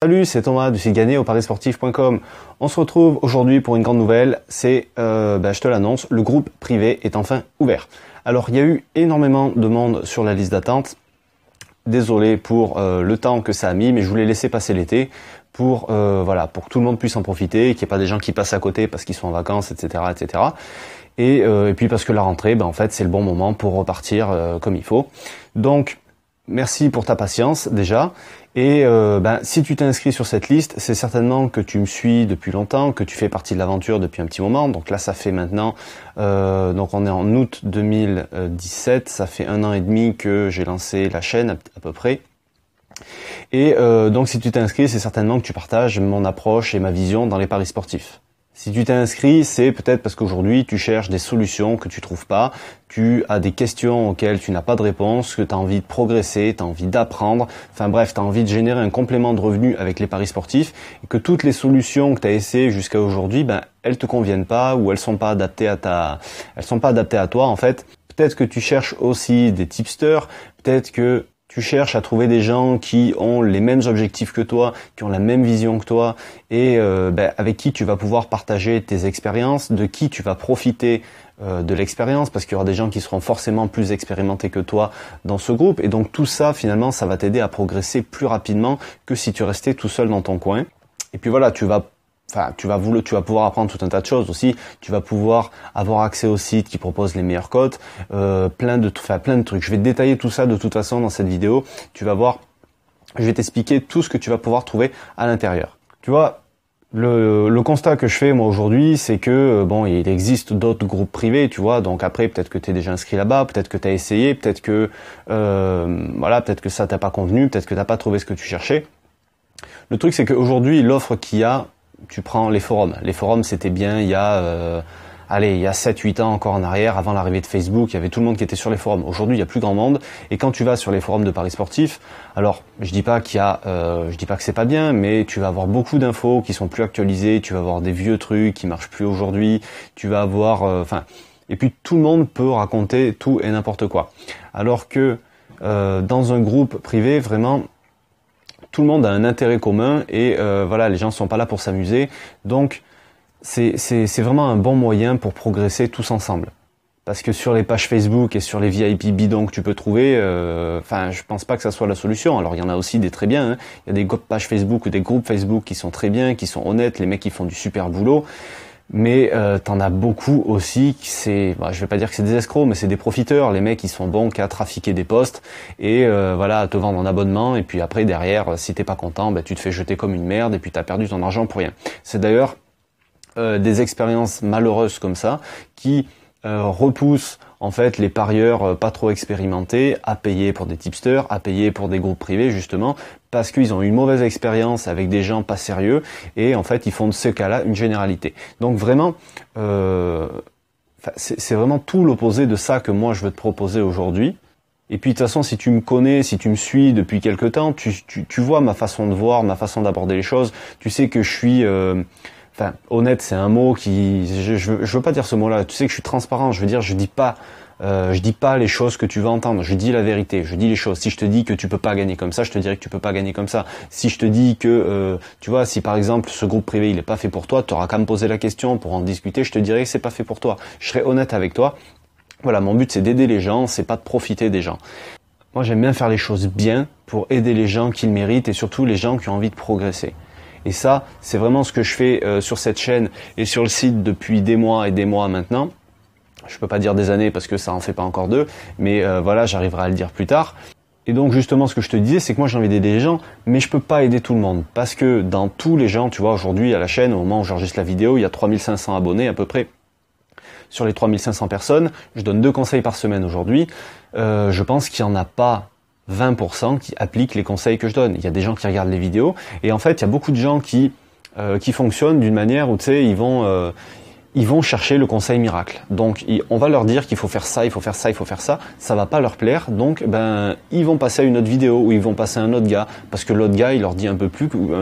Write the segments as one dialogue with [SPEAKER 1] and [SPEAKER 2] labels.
[SPEAKER 1] Salut, c'est Thomas du site gagner au parisportif.com. On se retrouve aujourd'hui pour une grande nouvelle, c'est, je te l'annonce, le groupe privé est enfin ouvert. Alors il y a eu énormément de monde sur la liste d'attente, désolé pour le temps que ça a mis, mais je voulais laisser passer l'été pour pour que tout le monde puisse en profiter, qu'il n'y ait pas des gens qui passent à côté parce qu'ils sont en vacances, etc. etc. Et puis parce que la rentrée, en fait c'est le bon moment pour repartir comme il faut. Donc merci pour ta patience déjà. Et si tu t'es inscrit sur cette liste, c'est certainement que tu me suis depuis longtemps, que tu fais partie de l'aventure depuis un petit moment. Donc là, ça fait maintenant, donc on est en août 2017, ça fait 1 an et demi que j'ai lancé la chaîne à peu près. Et donc si tu t'es inscrit, c'est certainement que tu partages mon approche et ma vision dans les paris sportifs. Si tu t'es inscrit, c'est peut-être parce qu'aujourd'hui, tu cherches des solutions que tu trouves pas, tu as des questions auxquelles tu n'as pas de réponse, que tu as envie de progresser, tu as envie d'apprendre, enfin bref, tu as envie de générer un complément de revenus avec les paris sportifs et que toutes les solutions que tu as essayées jusqu'à aujourd'hui, elles te conviennent pas ou elles sont pas adaptées à toi en fait. Peut-être que tu cherches aussi des tipsters, peut-être que tu cherches à trouver des gens qui ont les mêmes objectifs que toi, qui ont la même vision que toi et avec qui tu vas pouvoir partager tes expériences, de qui tu vas profiter de l'expérience parce qu'il y aura des gens qui seront forcément plus expérimentés que toi dans ce groupe et donc tout ça finalement ça va t'aider à progresser plus rapidement que si tu restais tout seul dans ton coin. Et puis voilà, tu vas pouvoir apprendre tout un tas de choses aussi. Tu vas pouvoir avoir accès au site qui propose les meilleures cotes, plein de trucs. Je vais te détailler tout ça de toute façon dans cette vidéo. Tu vas voir, je vais t'expliquer tout ce que tu vas pouvoir trouver à l'intérieur. Tu vois, le constat que je fais moi aujourd'hui, c'est que il existe d'autres groupes privés, tu vois. Donc après, peut-être que tu es déjà inscrit là-bas, peut-être que tu as essayé, peut-être que peut-être que ça t'a pas convenu, peut-être que t'as pas trouvé ce que tu cherchais. Le truc, c'est qu'aujourd'hui, l'offre qu'il y a, tu prends les forums. Les forums, c'était bien il y a 7-8 ans encore en arrière, avant l'arrivée de Facebook, il y avait tout le monde qui était sur les forums. Aujourd'hui, il y a plus grand monde. Et quand tu vas sur les forums de paris sportifs, alors je dis pas que c'est pas bien, mais tu vas avoir beaucoup d'infos qui sont plus actualisées. Tu vas avoir des vieux trucs qui marchent plus aujourd'hui. Tu vas avoir, et puis tout le monde peut raconter tout et n'importe quoi. Alors que dans un groupe privé, vraiment, tout le monde a un intérêt commun et les gens sont pas là pour s'amuser. Donc c'est vraiment un bon moyen pour progresser tous ensemble. Parce que sur les pages Facebook et sur les VIP bidons que tu peux trouver, je pense pas que ça soit la solution. Alors il y en a aussi des très bien, hein. Il y a des pages Facebook ou des groupes Facebook qui sont très bien, qui sont honnêtes, les mecs qui font du super boulot. Mais t'en as beaucoup aussi qui je vais pas dire que c'est des escrocs, mais c'est des profiteurs. Les mecs ils sont bons qu'à trafiquer des posts et à te vendre en abonnement et puis après derrière si t'es pas content, tu te fais jeter comme une merde et puis t'as perdu ton argent pour rien. C'est d'ailleurs des expériences malheureuses comme ça qui repoussent en fait les parieurs pas trop expérimentés à payer pour des tipsters, à payer pour des groupes privés justement parce qu'ils ont eu une mauvaise expérience avec des gens pas sérieux et en fait ils font de ce cas-là une généralité. Donc vraiment c'est vraiment tout l'opposé de ça que moi je veux te proposer aujourd'hui. Et puis de toute façon, si tu me connais, si tu me suis depuis quelque temps, tu vois ma façon de voir, ma façon d'aborder les choses. Tu sais que je suis honnête, c'est un mot qui je veux pas dire ce mot-là. Tu sais que je suis transparent. Je veux dire, je dis pas les choses que tu vas entendre. Je dis la vérité. Je dis les choses. Si je te dis que tu peux pas gagner comme ça, je te dirai que tu peux pas gagner comme ça. Si je te dis que tu vois, si par exemple ce groupe privé il est pas fait pour toi, tu auras qu'à me poser la question pour en discuter. Je te dirai que c'est pas fait pour toi. Je serai honnête avec toi. Voilà, mon but c'est d'aider les gens, c'est pas de profiter des gens. Moi, j'aime bien faire les choses bien pour aider les gens qui le méritent et surtout les gens qui ont envie de progresser. Et ça, c'est vraiment ce que je fais sur cette chaîne et sur le site depuis des mois et des mois maintenant. Je peux pas dire des années parce que ça en fait pas encore 2, mais j'arriverai à le dire plus tard. Et donc justement, ce que je te disais, c'est que moi j'ai envie d'aider les gens, mais je peux pas aider tout le monde. Parce que dans tous les gens, tu vois, aujourd'hui à la chaîne, au moment où j'enregistre la vidéo, il y a 3500 abonnés à peu près. Sur les 3500 personnes, je donne 2 conseils par semaine aujourd'hui. Je pense qu'il y en a pas 20% qui appliquent les conseils que je donne. Il y a des gens qui regardent les vidéos et en fait il y a beaucoup de gens qui fonctionnent d'une manière où tu sais ils ils vont chercher le conseil miracle. Donc on va leur dire qu'il faut faire ça, il faut faire ça, il faut faire ça. Ça va pas leur plaire. Donc ils vont passer à une autre vidéo ou ils vont passer à un autre gars parce que l'autre gars il leur dit un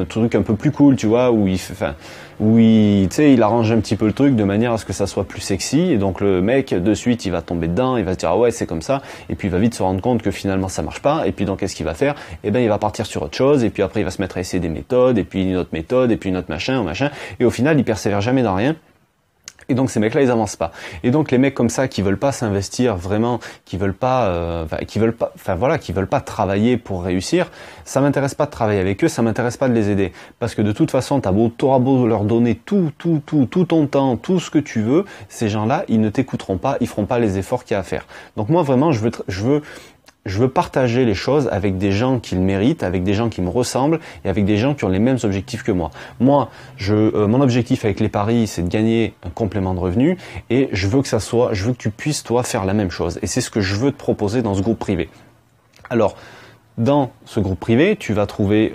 [SPEAKER 1] truc un peu plus cool, tu vois, où il arrange un petit peu le truc de manière à ce que ça soit plus sexy. Et donc le mec de suite il va tomber dedans, il va se dire ah ouais c'est comme ça. Et puis il va vite se rendre compte que finalement ça marche pas. Et puis donc qu'est-ce qu'il va faire? Eh ben il va partir sur autre chose. Et puis après il va se mettre à essayer des méthodes et puis une autre méthode et puis une autre machin. Et au final il persévère jamais dans rien. Et donc ces mecs-là, ils avancent pas. Et donc les mecs comme ça qui veulent pas s'investir vraiment, qui veulent pas travailler pour réussir, ça m'intéresse pas de travailler avec eux, ça m'intéresse pas de les aider, parce que de toute façon, t'auras beau leur donner tout ton temps, tout ce que tu veux, ces gens-là, ils ne t'écouteront pas, ils feront pas les efforts qu'il y a à faire. Donc moi vraiment, je veux partager les choses avec des gens qui le méritent, avec des gens qui me ressemblent et avec des gens qui ont les mêmes objectifs que moi. Moi, mon objectif avec les paris, c'est de gagner un complément de revenu et je veux que tu puisses toi faire la même chose. Et c'est ce que je veux te proposer dans ce groupe privé. Alors, dans ce groupe privé, tu vas trouver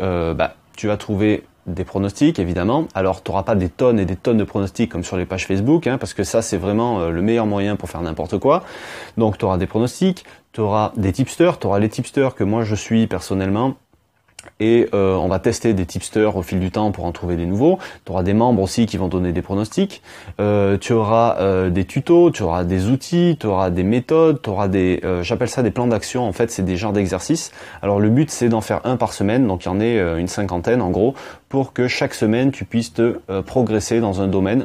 [SPEAKER 1] des pronostics, évidemment. Alors, tu n'auras pas des tonnes et des tonnes de pronostics comme sur les pages Facebook, parce que ça, c'est vraiment le meilleur moyen pour faire n'importe quoi. Donc, tu auras des pronostics, tu auras des tipsters, tu auras les tipsters que moi je suis personnellement. Et on va tester des tipsters au fil du temps pour en trouver des nouveaux. Tu auras des membres aussi qui vont donner des pronostics. Tu auras des tutos, tu auras des outils, tu auras des méthodes, tu auras j'appelle ça des plans d'action. En fait, c'est des genres d'exercices. Alors le but, c'est d'en faire un par semaine. Donc il y en a une cinquantaine en gros, pour que chaque semaine, tu puisses te progresser dans un domaine,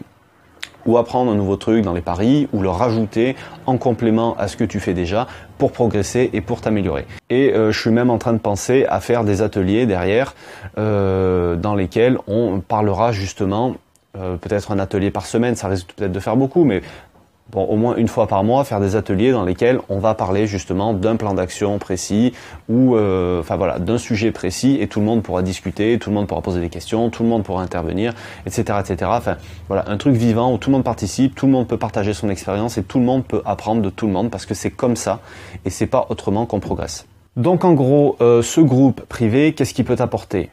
[SPEAKER 1] ou apprendre un nouveau truc dans les paris, ou le rajouter en complément à ce que tu fais déjà pour progresser et pour t'améliorer. Et je suis même en train de penser à faire des ateliers derrière dans lesquels on parlera justement, peut-être un atelier par semaine, ça risque peut-être de faire beaucoup, mais bon, au moins une fois par mois, faire des ateliers dans lesquels on va parler justement d'un plan d'action précis ou d'un sujet précis et tout le monde pourra discuter, tout le monde pourra poser des questions, tout le monde pourra intervenir, etc., etc. Enfin, voilà, un truc vivant où tout le monde participe, tout le monde peut partager son expérience et tout le monde peut apprendre de tout le monde parce que c'est comme ça et c'est pas autrement qu'on progresse. Donc en gros, ce groupe privé, qu'est-ce qu'il peut t'apporter?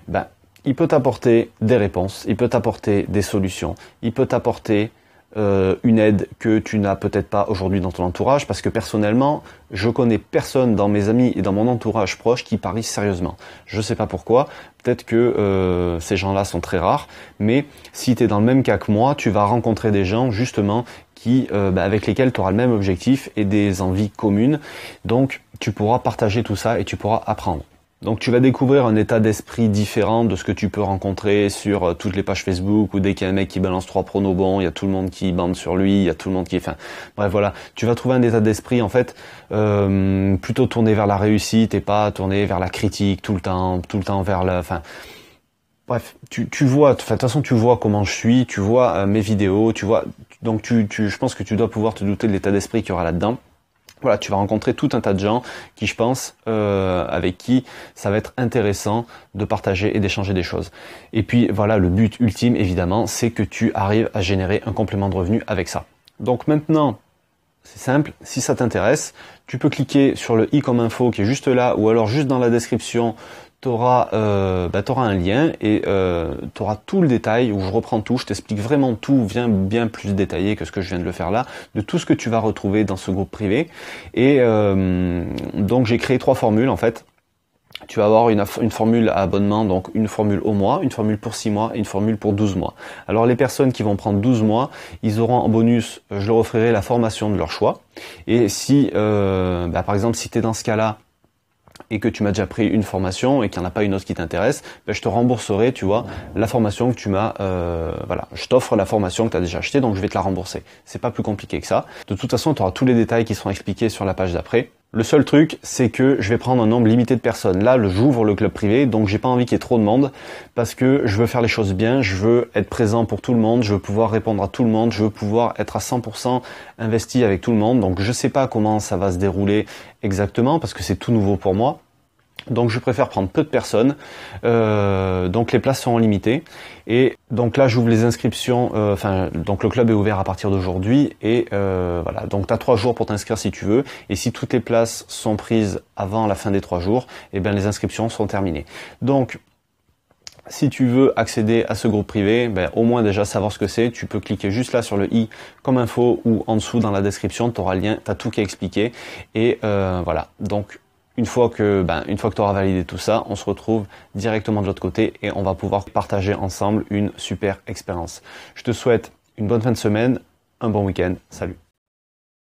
[SPEAKER 1] Il peut t'apporter des réponses, il peut t'apporter des solutions, il peut t'apporter une aide que tu n'as peut-être pas aujourd'hui dans ton entourage, parce que personnellement, je connais personne dans mes amis et dans mon entourage proche qui parie sérieusement. Je sais pas pourquoi, peut-être que ces gens-là sont très rares, mais si tu es dans le même cas que moi, tu vas rencontrer des gens justement qui, avec lesquels tu auras le même objectif et des envies communes, donc tu pourras partager tout ça et tu pourras apprendre. Donc tu vas découvrir un état d'esprit différent de ce que tu peux rencontrer sur toutes les pages Facebook, où dès qu'il y a un mec qui balance 3 pronos bons, il y a tout le monde qui bande sur lui, il y a tout le monde qui... bref voilà, tu vas trouver un état d'esprit en fait plutôt tourné vers la réussite et pas tourné vers la critique tout le temps vers la... Bref, tu vois, de toute façon tu vois comment je suis, tu vois mes vidéos, tu vois... Donc je pense que tu dois pouvoir te douter de l'état d'esprit qu'il y aura là-dedans. Voilà, tu vas rencontrer tout un tas de gens qui, je pense, avec qui ça va être intéressant de partager et d'échanger des choses. Et puis voilà, le but ultime, évidemment, c'est que tu arrives à générer un complément de revenu avec ça. Donc maintenant, c'est simple, si ça t'intéresse, tu peux cliquer sur le i comme info qui est juste là, ou alors juste dans la description, t'auras un lien et t'auras tout le détail où je reprends tout, je t'explique vraiment tout, bien plus détaillé que ce que je viens de le faire là, de tout ce que tu vas retrouver dans ce groupe privé. Et donc j'ai créé 3 formules en fait. Tu vas avoir une formule à abonnement, donc une formule au mois, une formule pour 6 mois et une formule pour 12 mois. Alors les personnes qui vont prendre 12 mois, ils auront en bonus, je leur offrirai la formation de leur choix. Et si, par exemple, si tu es dans ce cas-là, et que tu m'as déjà pris une formation et qu'il n'y en a pas une autre qui t'intéresse, je te rembourserai, tu vois, la formation que tu m'as, je t'offre la formation que tu as déjà achetée, donc je vais te la rembourser. C'est pas plus compliqué que ça. De toute façon, tu auras tous les détails qui seront expliqués sur la page d'après. Le seul truc, c'est que je vais prendre un nombre limité de personnes. Là, j'ouvre le club privé, donc j'ai pas envie qu'il y ait trop de monde, parce que je veux faire les choses bien, je veux être présent pour tout le monde, je veux pouvoir répondre à tout le monde, je veux pouvoir être à 100% investi avec tout le monde. Donc je sais pas comment ça va se dérouler exactement, parce que c'est tout nouveau pour moi. Donc je préfère prendre peu de personnes, donc les places sont limitées et donc là j'ouvre les inscriptions, donc le club est ouvert à partir d'aujourd'hui et voilà, donc tu as 3 jours pour t'inscrire si tu veux, et si toutes les places sont prises avant la fin des 3 jours, et bien les inscriptions sont terminées. Donc Si tu veux accéder à ce groupe privé, au moins déjà savoir ce que c'est, tu peux cliquer juste là sur le i comme info ou en dessous dans la description, tu auras le lien, tu as tout qui est expliqué. Et voilà, donc une fois que tu auras validé tout ça, on se retrouve directement de l'autre côté et on va pouvoir partager ensemble une super expérience. Je te souhaite une bonne fin de semaine, un bon week-end, salut.